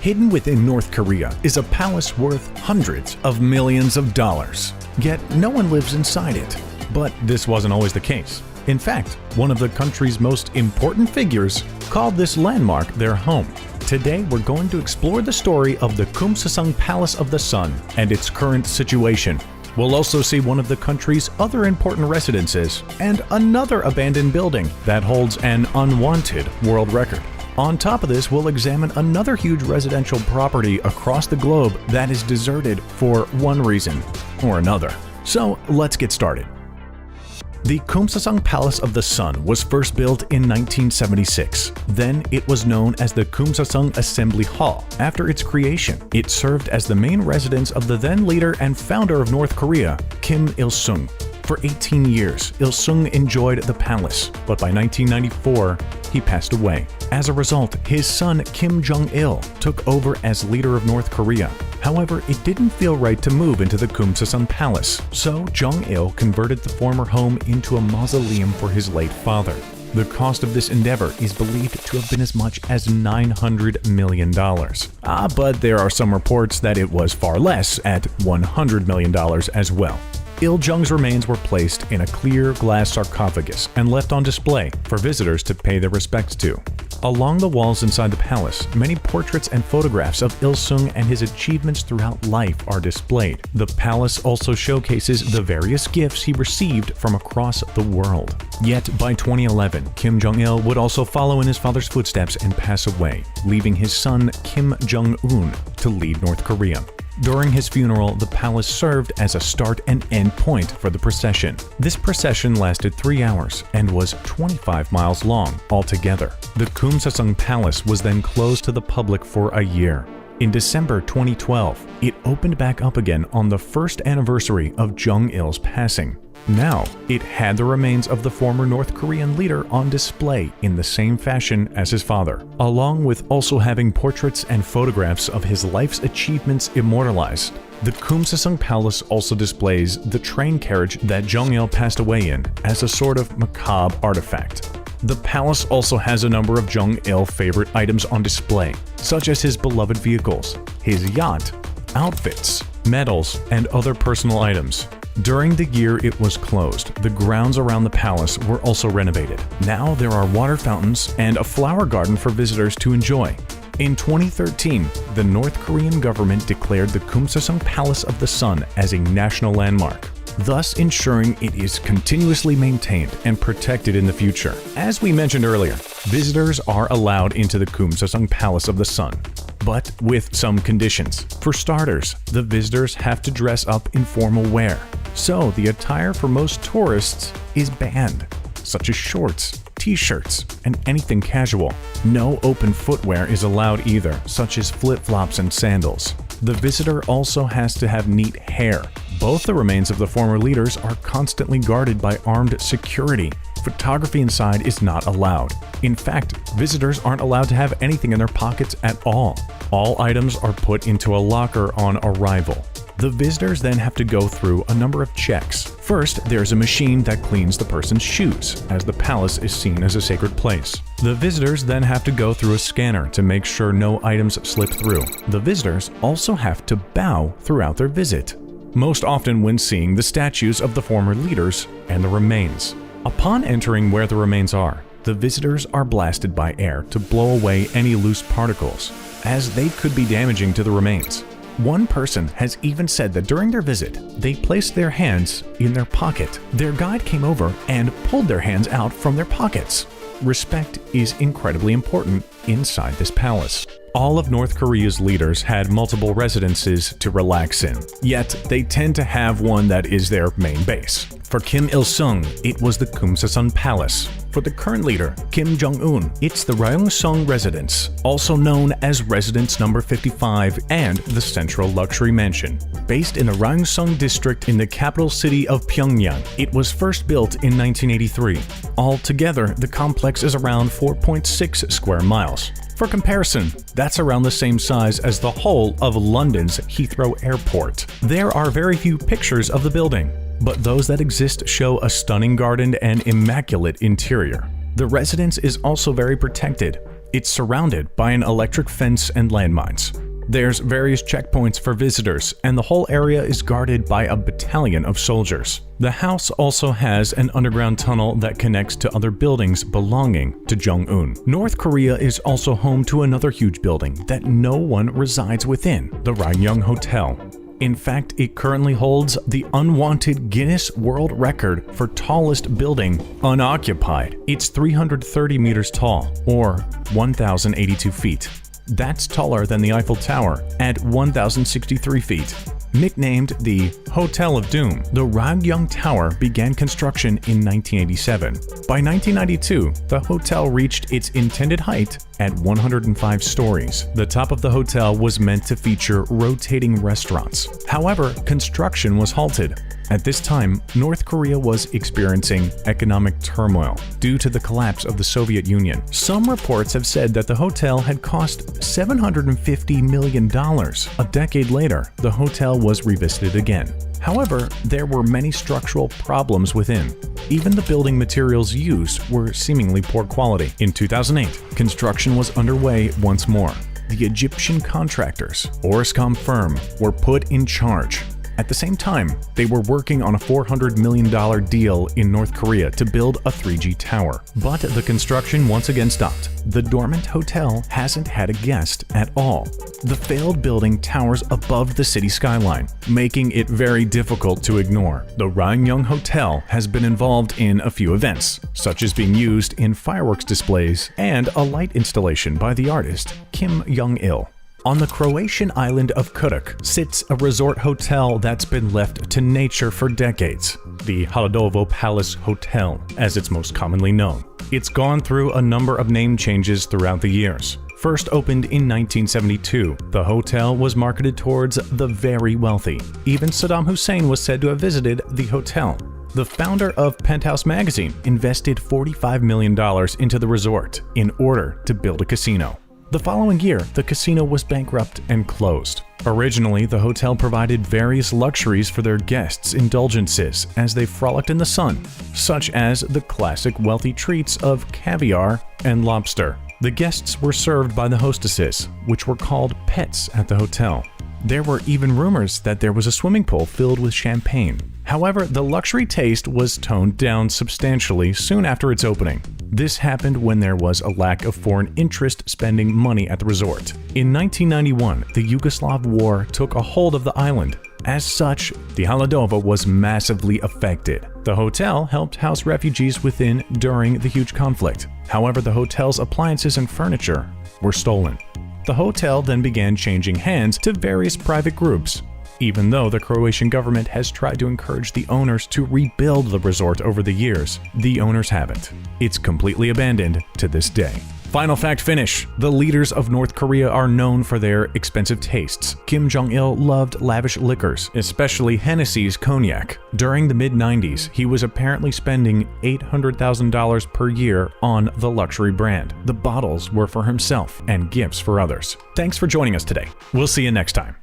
Hidden within North Korea is a palace worth hundreds of millions of dollars. Yet no one lives inside it. But this wasn't always the case. In fact, one of the country's most important figures called this landmark their home. Today, we're going to explore the story of the Kumsusan Palace of the Sun and its current situation. We'll also see one of the country's other important residences and another abandoned building that holds an unwanted world record. On top of this, we'll examine another huge residential property across the globe that is deserted for one reason or another. So let's get started. The Kumsusan Palace of the Sun was first built in 1976. Then it was known as the Kumsusan Assembly Hall. After its creation, it served as the main residence of the then leader and founder of North Korea, Kim Il-sung. For 18 years, Il-sung enjoyed the palace, but by 1994, he passed away. As a result, his son Kim Jong-il took over as leader of North Korea. However, it didn't feel right to move into the Kumsusan Palace, so Jong-il converted the former home into a mausoleum for his late father. The cost of this endeavor is believed to have been as much as $900 million. But there are some reports that it was far less, at $100 million as well. Il-jung's remains were placed in a clear glass sarcophagus and left on display for visitors to pay their respects to. Along the walls inside the palace, many portraits and photographs of Il-sung and his achievements throughout life are displayed. The palace also showcases the various gifts he received from across the world. Yet by 2011, Kim Jong-il would also follow in his father's footsteps and pass away, leaving his son Kim Jong-un to lead North Korea. During his funeral, the palace served as a start and end point for the procession. This procession lasted 3 hours and was 25 miles long altogether. The Kumsusan Palace was then closed to the public for a year. In December 2012, it opened back up again on the first anniversary of Jong-il's passing. Now, it had the remains of the former North Korean leader on display in the same fashion as his father, along with also having portraits and photographs of his life's achievements immortalized. The Kumsusan Palace also displays the train carriage that Jong-il passed away in as a sort of macabre artifact. The palace also has a number of Jong-il favorite items on display, such as his beloved vehicles, his yacht, outfits, medals, and other personal items. During the year it was closed, the grounds around the palace were also renovated. Now there are water fountains and a flower garden for visitors to enjoy. In 2013, the North Korean government declared the Kumsusan Palace of the Sun as a national landmark, thus ensuring it is continuously maintained and protected in the future. As we mentioned earlier, visitors are allowed into the Kumsusan Palace of the Sun, but with some conditions. For starters, the visitors have to dress up in formal wear, so the attire for most tourists is banned, such as shorts, t-shirts, and anything casual. No open footwear is allowed either, such as flip-flops and sandals. The visitor also has to have neat hair. Both the remains of the former leaders are constantly guarded by armed security. Photography inside is not allowed. In fact, visitors aren't allowed to have anything in their pockets at all. All items are put into a locker on arrival. The visitors then have to go through a number of checks. First, there's a machine that cleans the person's shoes, as the palace is seen as a sacred place. The visitors then have to go through a scanner to make sure no items slip through. The visitors also have to bow throughout their visit, most often when seeing the statues of the former leaders and the remains. Upon entering where the remains are, the visitors are blasted by air to blow away any loose particles, as they could be damaging to the remains. One person has even said that during their visit, they placed their hands in their pocket. Their guide came over and pulled their hands out from their pockets. Respect is incredibly important inside this palace. All of North Korea's leaders had multiple residences to relax in, yet they tend to have one that is their main base. For Kim Il-sung, it was the Kumsusan Palace. For the current leader, Kim Jong-un, it's the Ryongsong Residence, also known as Residence Number 55 and the Central Luxury Mansion. Based in the Ryongsong district in the capital city of Pyongyang, it was first built in 1983. Altogether, the complex is around 4.6 square miles. For comparison, that's around the same size as the whole of London's Heathrow Airport. There are very few pictures of the building, but those that exist show a stunning garden and immaculate interior. The residence is also very protected. It's surrounded by an electric fence and landmines. There's various checkpoints for visitors, and the whole area is guarded by a battalion of soldiers. The house also has an underground tunnel that connects to other buildings belonging to Jong-un. North Korea is also home to another huge building that no one resides within, the Ryugyong Hotel. In fact, it currently holds the unwanted Guinness World Record for tallest building unoccupied. It's 330 meters tall, or 1,082 feet. That's taller than the Eiffel Tower at 1,063 feet. Nicknamed the Hotel of Doom, the Ryugyong Tower began construction in 1987. By 1992, the hotel reached its intended height at 105 stories. The top of the hotel was meant to feature rotating restaurants. However, construction was halted. At this time, North Korea was experiencing economic turmoil due to the collapse of the Soviet Union. Some reports have said that the hotel had cost $750 million. A decade later, the hotel was revisited again. However, there were many structural problems within. Even the building materials used were seemingly poor quality. In 2008, construction was underway once more. The Egyptian contractors, Orascom firm, were put in charge. At the same time, they were working on a $400 million deal in North Korea to build a 3G tower. But the construction once again stopped. The dormant hotel hasn't had a guest at all. The failed building towers above the city skyline, making it very difficult to ignore. The Ryugyong Hotel has been involved in a few events, such as being used in fireworks displays and a light installation by the artist Kim Jong-il. On the Croatian island of Kudak sits a resort hotel that's been left to nature for decades, the Haludovo Palace Hotel, as it's most commonly known. It's gone through a number of name changes throughout the years. First opened in 1972, the hotel was marketed towards the very wealthy. Even Saddam Hussein was said to have visited the hotel. The founder of Penthouse magazine invested $45 million into the resort in order to build a casino. The following year, the casino was bankrupt and closed. Originally, the hotel provided various luxuries for their guests' indulgences as they frolicked in the sun, such as the classic wealthy treats of caviar and lobster. The guests were served by the hostesses, which were called pets at the hotel. There were even rumors that there was a swimming pool filled with champagne. However, the luxury taste was toned down substantially soon after its opening. This happened when there was a lack of foreign interest spending money at the resort. In 1991, the Yugoslav War took a hold of the island. As such, the Haludovo was massively affected. The hotel helped house refugees within during the huge conflict. However, the hotel's appliances and furniture were stolen. The hotel then began changing hands to various private groups. Even though the Croatian government has tried to encourage the owners to rebuild the resort over the years, the owners haven't. It's completely abandoned to this day. Final fact finish. The leaders of North Korea are known for their expensive tastes. Kim Jong-il loved lavish liquors, especially Hennessy's cognac. During the mid-90s, he was apparently spending $800,000 per year on the luxury brand. The bottles were for himself and gifts for others. Thanks for joining us today. We'll see you next time.